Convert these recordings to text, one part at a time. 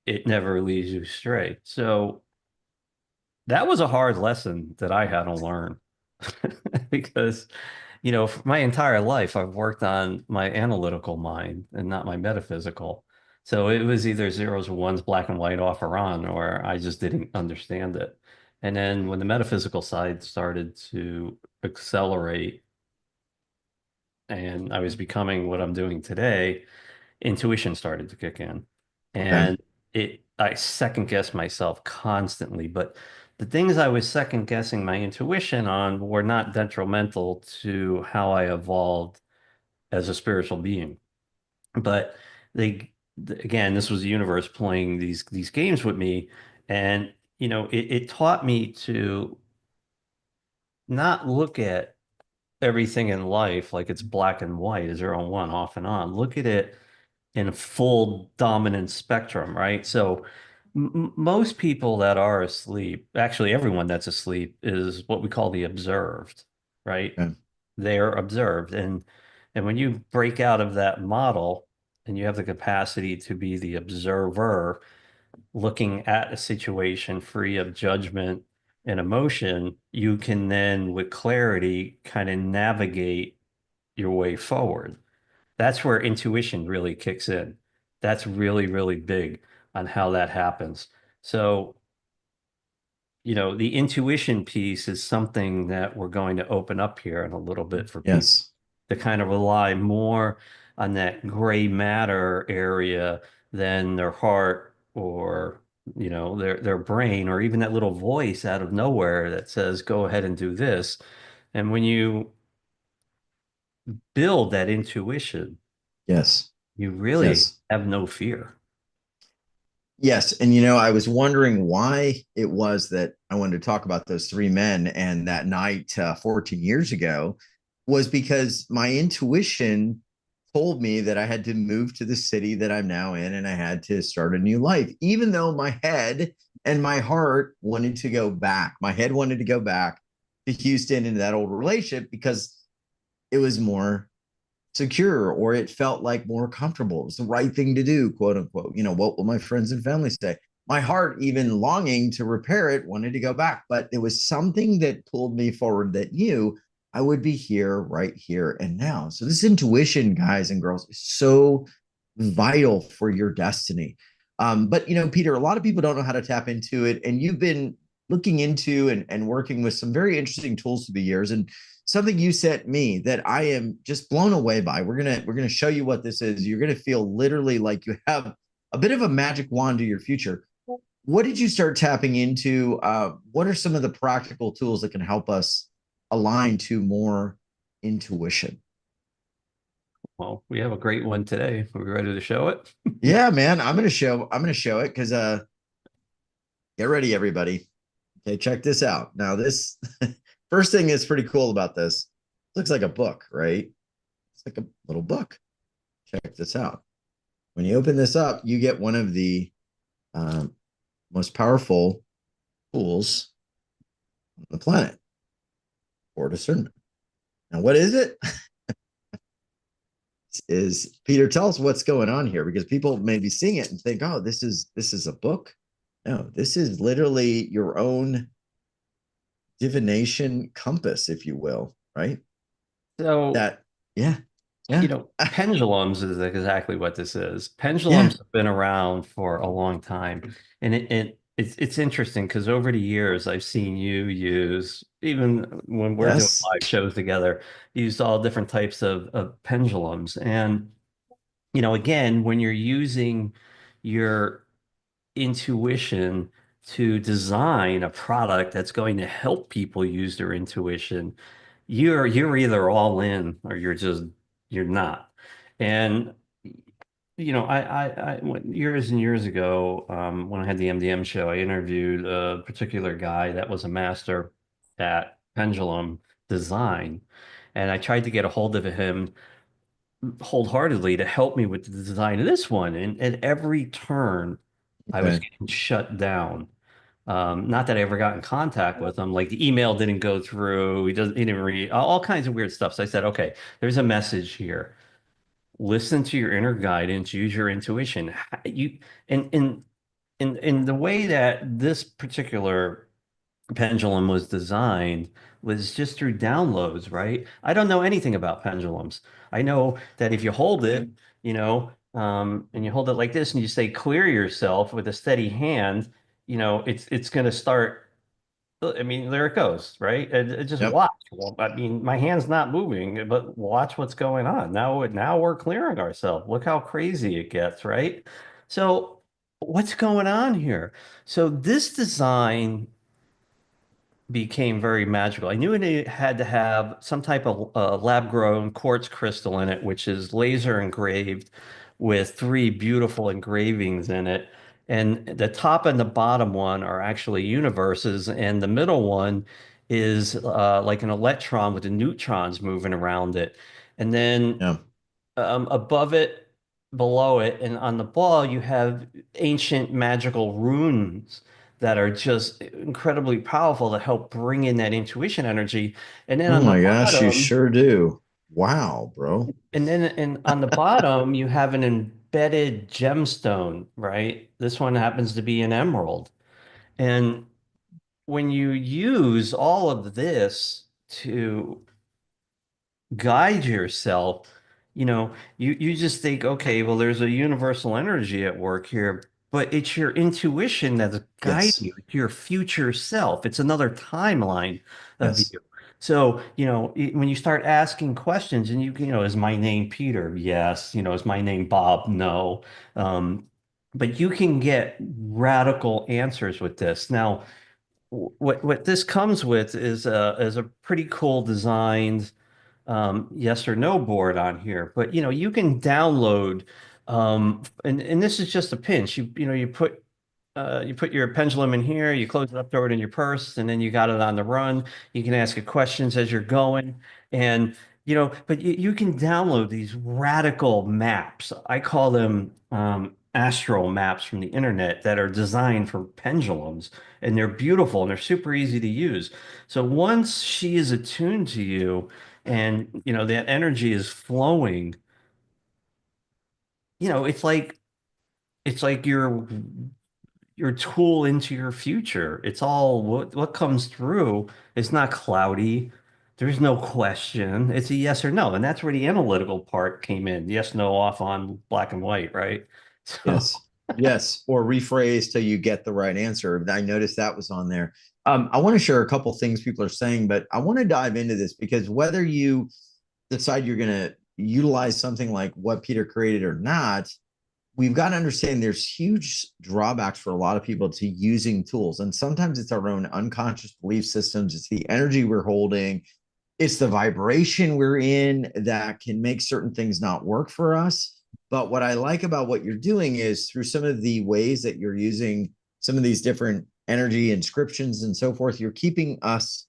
it never leads you astray. So that was a hard lesson that I had to learn because, for my entire life, I've worked on my analytical mind and not my metaphysical. So it was either zeros or ones, black and white, off or on, or I just didn't understand it. And then when the metaphysical side started to accelerate and I was becoming what I'm doing today, intuition started to kick in. Okay. And I second guessed myself constantly, but the things I was second guessing my intuition on were not detrimental to how I evolved as a spiritual being. But they, again, this was the universe playing these games with me. And, it taught me to not look at everything in life like it's black and white, 0 and 1, off and on. Look at it in a full dominant spectrum, right? So most people that are asleep, actually everyone that's asleep, is what we call the observed, right? Okay. They are observed. And when you break out of that model and you have the capacity to be the observer, looking at a situation free of judgment and emotion, you can then, with clarity, kind of navigate your way forward. That's where intuition really kicks in. That's really, really big on how that happens. So, the intuition piece is something that we're going to open up here in a little bit for people Yes. to kind of rely more on that gray matter area than their heart or, their brain, or even that little voice out of nowhere that says, go ahead and do this. And when you build that intuition, Yes. you really Yes. have no fear. Yes. And, I was wondering why it was that I wanted to talk about those three men and that night 14 years ago was because my intuition told me that I had to move to the city that I'm now in and I had to start a new life, even though my head and my heart wanted to go back. My head wanted to go back to Houston into that old relationship because it was more secure or it felt like more comfortable. It was the right thing to do, quote unquote. What will my friends and family say? My heart, even longing to repair it, wanted to go back, but there was something that pulled me forward that knew I would be here, right here and now. So, this intuition, guys and girls, is so vital for your destiny. But, Peter, a lot of people don't know how to tap into it. And you've been looking into and working with some very interesting tools through the years. And something you sent me that I am just blown away by. We're gonna show you what this is. You're gonna feel literally like you have a bit of a magic wand to your future. What did you start tapping into? What are some of the practical tools that can help us align to more intuition? Well, we have a great one today. Are we ready to show it? Yeah, man, I'm gonna show it because get ready, everybody. Okay, check this out. Now, this first thing is pretty cool about this. Looks like a book, right? It's like a little book. Check this out. When you open this up, you get one of the um, most powerful tools on the planet for discernment. Now, what is it? Is Peter, tell us what's going on here because people may be seeing it and think, "Oh, this is a book." No, this is literally your own divination compass, if you will, right? So, That, yeah, yeah, pendulums is exactly what this is. yeah, Pendulums have been around for a long time. And it's interesting because over the years, I've seen you use, even when we're doing yes, live shows together, used all different types of pendulums. And, again, when you're using your intuition to design a product that's going to help people use their intuition, you're either all in or you're not. And years and years ago, when I had the MDM show, I interviewed a particular guy that was a master at pendulum design, and I tried to get a hold of him wholeheartedly to help me with the design of this one. And at every turn, I was okay, getting shut down. Not that I ever got in contact with him. Like the email didn't go through. He didn't read all kinds of weird stuff. So I said, okay, there's a message here. Listen to your inner guidance, use your intuition. You and in the way that this particular pendulum was designed was just through downloads, right? I don't know anything about pendulums. I know that if you hold it, and you hold it like this and you say clear yourself with a steady hand, it's going to start. I mean, there it goes, right? And just Yep. watch. Well, I mean, my hand's not moving, but watch what's going on. Now we're clearing ourselves. Look how crazy it gets, right? So, what's going on here? So, this design became very magical. I knew it had to have some type of lab-grown quartz crystal in it, which is laser engraved with three beautiful engravings in it. And the top and the bottom one are actually universes, and the middle one is like an electron with the neutrons moving around it. And then Yeah. above it, below it, and on the ball, you have ancient magical runes that are just incredibly powerful to help bring in that intuition energy. And then Oh on the my gosh, you bottom, sure do. Wow, bro. on the bottom, you have an embedded gemstone, right? This one happens to be an emerald. And when you use all of this to guide yourself, you just think, okay, well, there's a universal energy at work here, but it's your intuition that's guiding Yes. you to your future self. It's another timeline of Yes. you. So, when you start asking questions and is my name Peter? Yes. Is my name Bob? No. But you can get radical answers with this. Now, what this comes with is a pretty cool designed yes or no board on here. But you can download, and this is just a pinch. You put your pendulum in here, you close it up, throw it in your purse, and then you got it on the run. You can ask it questions as you're going, and but you can download these radical maps. I call them astral maps from the internet that are designed for pendulums, and they're beautiful and they're super easy to use. So once she is attuned to you and that energy is flowing, it's like your tool into your future. It's all what comes through is not cloudy. There's no question. It's a yes or no. And that's where the analytical part came in. Yes, no, off on black and white, right? So Yes. Yes. Or rephrase till you get the right answer. I noticed that was on there. I want to share a couple things people are saying, but I want to dive into this because whether you decide you're going to utilize something like what Peter created or not, we've got to understand there's huge drawbacks for a lot of people to using tools. And sometimes it's our own unconscious belief systems, it's the energy we're holding, it's the vibration we're in that can make certain things not work for us. But what I like about what you're doing is through some of the ways that you're using some of these different energy inscriptions and so forth, you're keeping us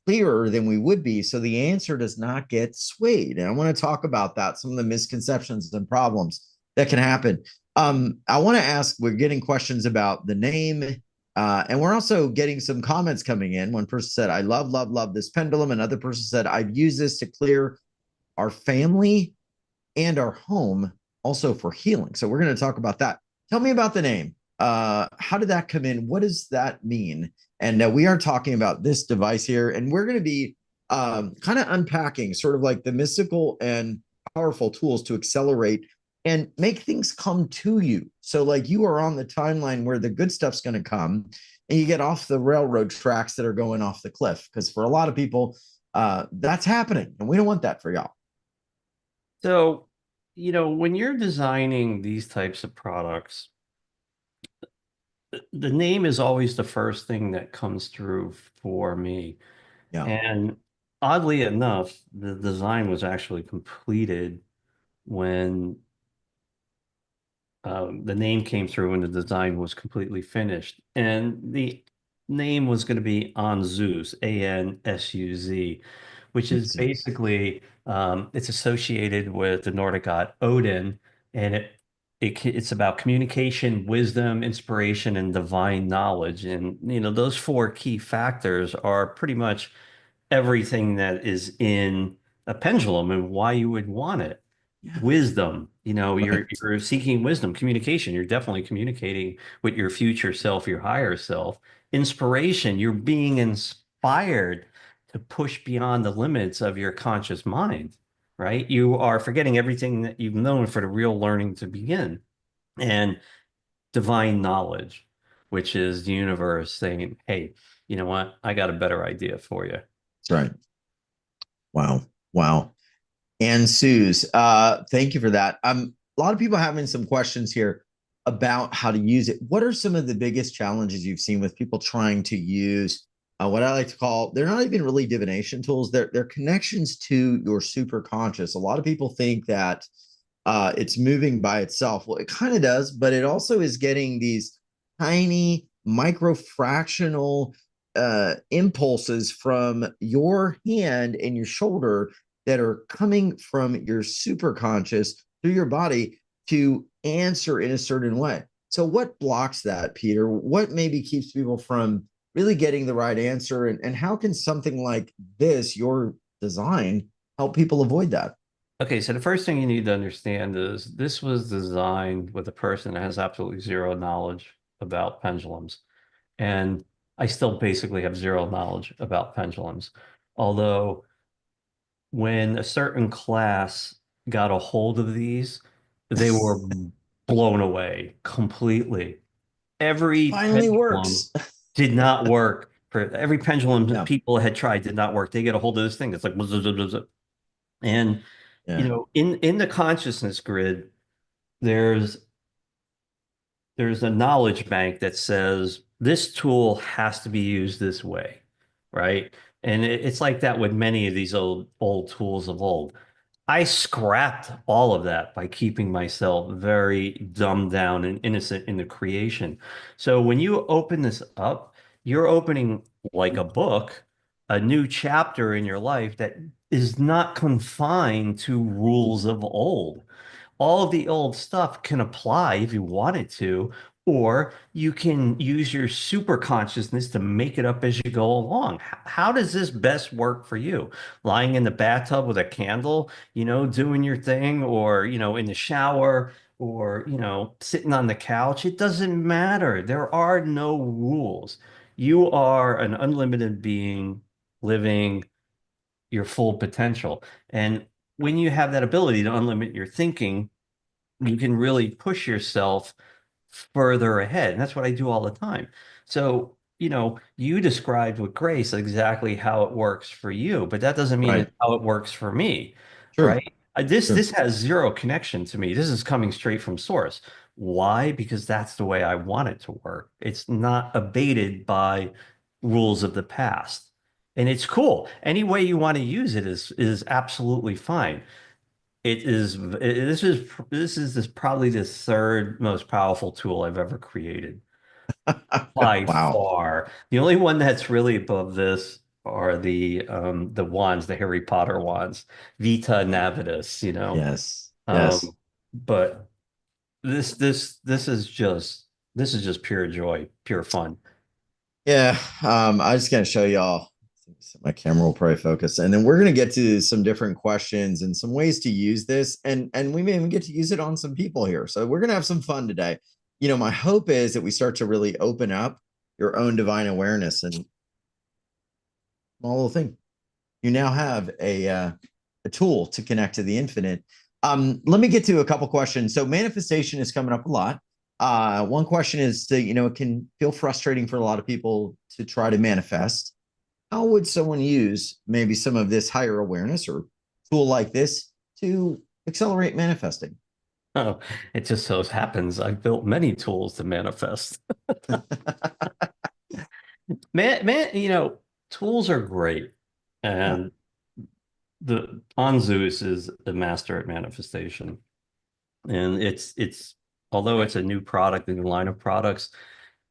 clearer than we would be. So the answer does not get swayed. And I want to talk about that, some of the misconceptions and problems that can happen. I want to ask, we're getting questions about the name, and we're also getting some comments coming in. One person said, I love, love, love this pendulum. Another person said, I've used this to clear our family and our home, also for healing. So we're going to talk about that. Tell me about the name. How did that come in? What does that mean? And we are talking about this device here, and we're going to be kind of unpacking sort of like the mystical and powerful tools to accelerate and make things come to you. So, like, you are on the timeline where the good stuff's going to come, and you get off the railroad tracks that are going off the cliff. Because for a lot of people, that's happening, and we don't want that for y'all. so when you're designing these types of products, the name is always the first thing that comes through for me. Yeah, And oddly enough, the design was actually completed when the name came through and the design was completely finished. And the name was going to be Ansuz, Ansuz, which is it's basically it's associated with the Nordic god Odin, and it's about communication, wisdom, inspiration, and divine knowledge. And those four key factors are pretty much everything that is in a pendulum and why you would want it. Yeah. wisdom. Right. You're seeking wisdom, communication. You're definitely communicating with your future self, your higher self. Inspiration, you're being inspired to push beyond the limits of your conscious mind, right? You are forgetting everything that you've known for the real learning to begin. And divine knowledge, which is the universe saying, hey, you know what? I got a better idea for you. That's right. Wow. Wow. And Suze, thank you for that. A lot of people having some questions here about how to use it. What are some of the biggest challenges you've seen with people trying to use what I like to call, they're not even really divination tools, they're connections to your super conscious. A lot of people think that it's moving by itself. Well, it kind of does, but it also is getting these tiny micro fractional impulses from your hand and your shoulder that are coming from your super conscious through your body to answer in a certain way. So, what blocks that, Peter? What maybe keeps people from really getting the right answer? And how can something like this, your design, help people avoid that? Okay, so the first thing you need to understand is this was designed with a person that has absolutely zero knowledge about pendulums. And I still basically have zero knowledge about pendulums. Although when a certain class got a hold of these, they were blown away completely. Every Finally pendulum works. did not work. For every pendulum that Yeah. people had tried did not work. They get a hold of this thing. It's like, and Yeah. in the consciousness grid, there's there's a knowledge bank that says this tool has to be used this way, right? And it's like that with many of these old tools of old. I scrapped all of that by keeping myself very dumbed down and innocent in the creation. So when you open this up, you're opening like a book, a new chapter in your life that is not confined to rules of old. All of the old stuff can apply if you wanted to, or you can use your super consciousness to make it up as you go along. How does this best work for you? Lying in the bathtub with a candle, doing your thing, or, in the shower, or, sitting on the couch? It doesn't matter. There are no rules. You are an unlimited being living your full potential. And when you have that ability to unlimit your thinking, you can really push yourself further ahead. And that's what I do all the time. So, you described with Grace exactly how it works for you, but that doesn't mean Right. it's how it works for me, True. right? This True. this has zero connection to me. This is coming straight from source. Why? Because that's the way I want it to work. It's not abated by rules of the past. And it's cool. Any way you want to use it is absolutely fine. This is probably the third most powerful tool I've ever created by Wow. far. The only one that's really above this are the wands, the Harry Potter wands, Vita Navitus, Yes. Yes. Um, but this is just pure joy, pure fun. Yeah. I just gonna show y'all. My camera will probably focus, and then we're gonna get to some different questions and some ways to use this, and we may even get to use it on some people here. So we're gonna have some fun today. My hope is that we start to really open up your own divine awareness and small little thing. You now have a tool to connect to the infinite. Let me get to a couple questions. So manifestation is coming up a lot. One question is that it can feel frustrating for a lot of people to try to manifest. How would someone use maybe some of this higher awareness or tool like this to accelerate manifesting? Oh, it just so happens I've built many tools to manifest. Man, tools are great. Yeah. And the Ansuz is a master at manifestation. And it's although it's a new product, a new line of products,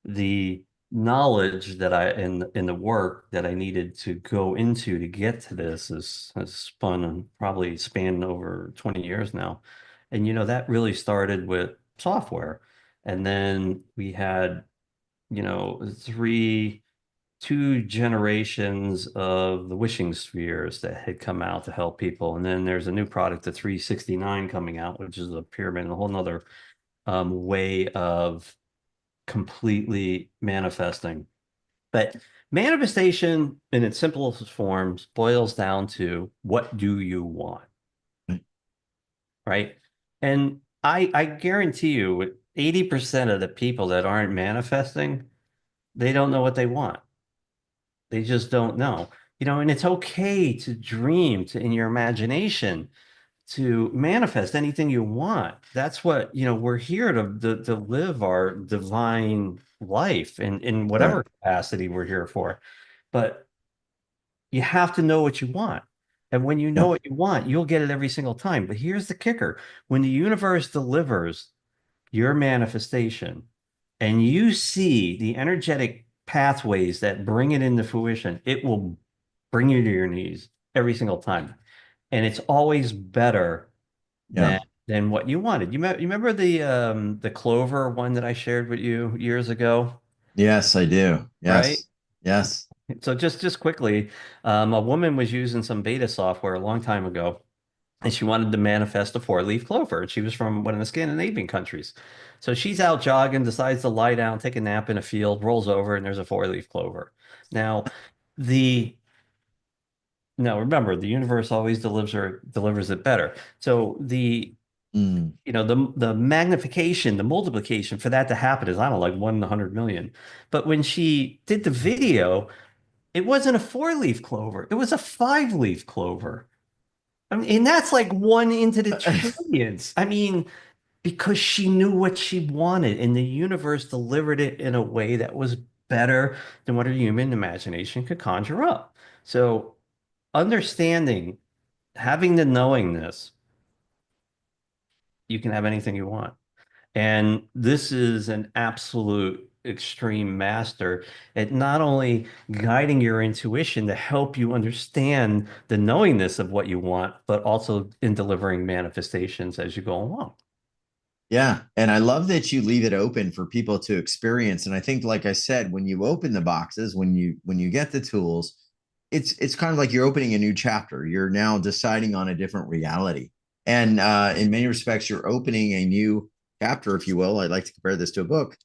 the knowledge that I in the work that I needed to go into to get to this has spun and probably spanned over 20 years now. And that really started with software. And then we had, three two generations of the wishing spheres that had come out to help people. And then there's a new product, the 369 coming out, which is a pyramid and a whole nother way of completely manifesting. But manifestation in its simplest forms boils down to what do you want, right? And I guarantee you 80% of the people that aren't manifesting, they don't know what they want. They just don't know. And it's okay to dream to in your imagination to manifest anything you want. That's what, we're here to live our divine life in Right. whatever capacity we're here for. But you have to know what you want. And when you know Yeah. what you want, you'll get it every single time. But here's the kicker. When the universe delivers your manifestation and you see the energetic pathways that bring it into fruition, it will bring you to your knees every single time. And it's always better Yeah. than what you wanted. You remember the clover one that I shared with you years ago, Yes, I do. right? Yes. Yes. So just quickly, a woman was using some beta software a long time ago, and she wanted to manifest a four-leaf clover. And she was from one of the Scandinavian countries. So she's out jogging, decides to lie down, take a nap in a field, rolls over, and there's a four-leaf clover. Now, the no, remember, the universe always delivers it better. So Mm. the magnification, the multiplication for that to happen is, I don't know, like 1 in 100 million. But when she did the video, it wasn't a four-leaf clover, it was a five-leaf clover. I mean, and that's like one into the trillions. I mean, because she knew what she wanted, and the universe delivered it in a way that was better than what her human imagination could conjure up. So, understanding, having the knowingness, you can have anything you want. And this is an absolute extreme master at not only guiding your intuition to help you understand the knowingness of what you want, but also in delivering manifestations as you go along. Yeah. And I love that you leave it open for people to experience. And I think, like I said, when you open the boxes, when you get the tools, it's kind of like you're opening a new chapter. You're now deciding on a different reality. And in many respects, you're opening a new chapter, if you will. I'd like to compare this to a book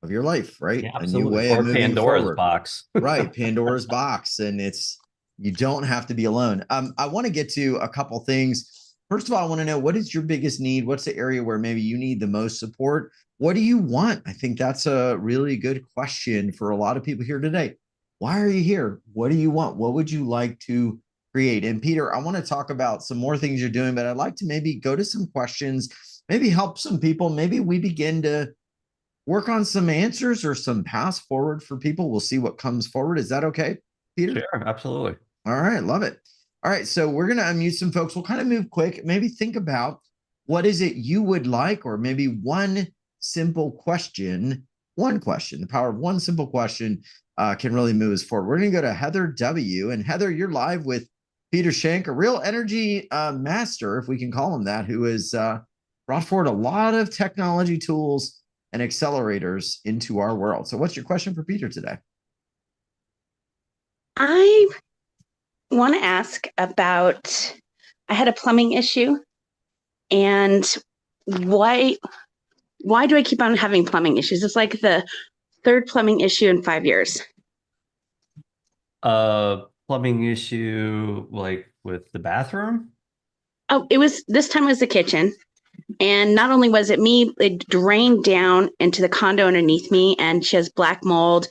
of your life, right? Yeah, A new absolutely. way of Or moving Pandora's forward. box. Right. Pandora's box. And it's you don't have to be alone. I want to get to a couple things. First of all, I want to know, what is your biggest need? What's the area where maybe you need the most support? What do you want? I think that's a really good question for a lot of people here today. Why are you here? What do you want? What would you like to create? And Peter, I want to talk about some more things you're doing, but I'd like to maybe go to some questions, maybe help some people. Maybe we begin to work on some answers or some paths forward for people. We'll see what comes forward. Is that okay, Peter? Sure, absolutely. All right, love it. All right, so we're going to unmute some folks. We'll kind of move quick. Maybe think about what is it you would like, or maybe one simple question. One question, the power of one simple question can really move us forward. We're going to go to Heather W. And Heather, you're live with Peter Schenk, a real energy master, if we can call him that, who has brought forward a lot of technology tools and accelerators into our world. So, what's your question for Peter today? I want to ask about I had a plumbing issue, and why do I keep on having plumbing issues? It's like the third plumbing issue in 5 years. Plumbing issue like with the bathroom? Oh, it was this time it was the kitchen. And not only was it me, it drained down into the condo underneath me, and she has black mold.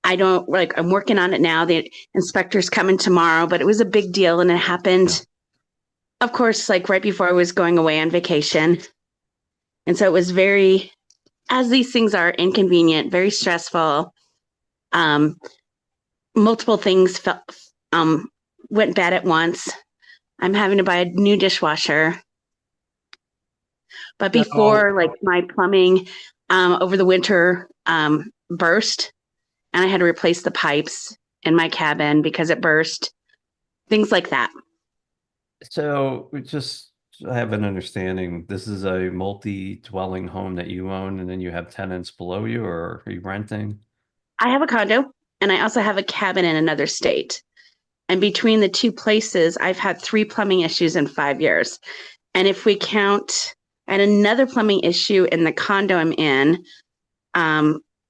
I'm working on it now. The inspector's coming tomorrow, but it was a big deal. And it happened, of course, like right before I was going away on vacation. And so it was very, as these things are, inconvenient, very stressful. Um, Multiple things went bad at once. I'm having to buy a new dishwasher. But So, before, like my plumbing over the winter burst, and I had to replace the pipes in my cabin because it burst. Things like that. so just I have an understanding. This is a multi-dwelling home that you own, and then you have tenants below you, or are you renting? I have a condo, and I also have a cabin in another state. And between the two places, I've had 3 plumbing issues in 5 years. And if we count and another plumbing issue in the condo I'm in,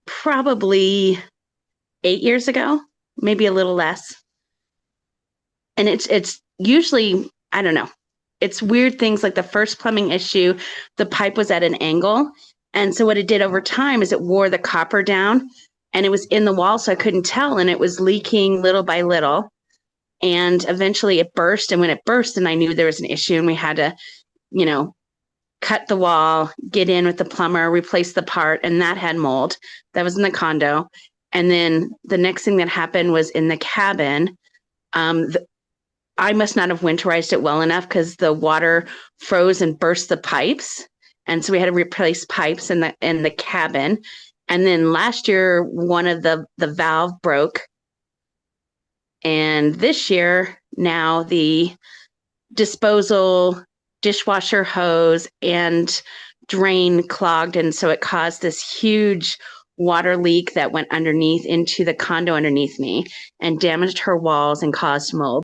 probably 8 years ago, maybe a little less. And it's usually, I don't know, it's weird things like the first plumbing issue, the pipe was at an angle. And so what it did over time is it wore the copper down and it was in the wall, so I couldn't tell. And it was leaking little by little. And eventually it burst. And when it burst, and I knew there was an issue, and we had to, cut the wall, get in with the plumber, replace the part, and that had mold. That was in the condo. And then the next thing that happened was in the cabin. I must not have winterized it well enough because the water froze and burst the pipes. And so we had to replace pipes in the cabin. And then last year, one of the valve broke. And this year, now the disposal, dishwasher hose, and drain clogged. And so it caused this huge water leak that went underneath into the condo underneath me and damaged her walls and caused mold.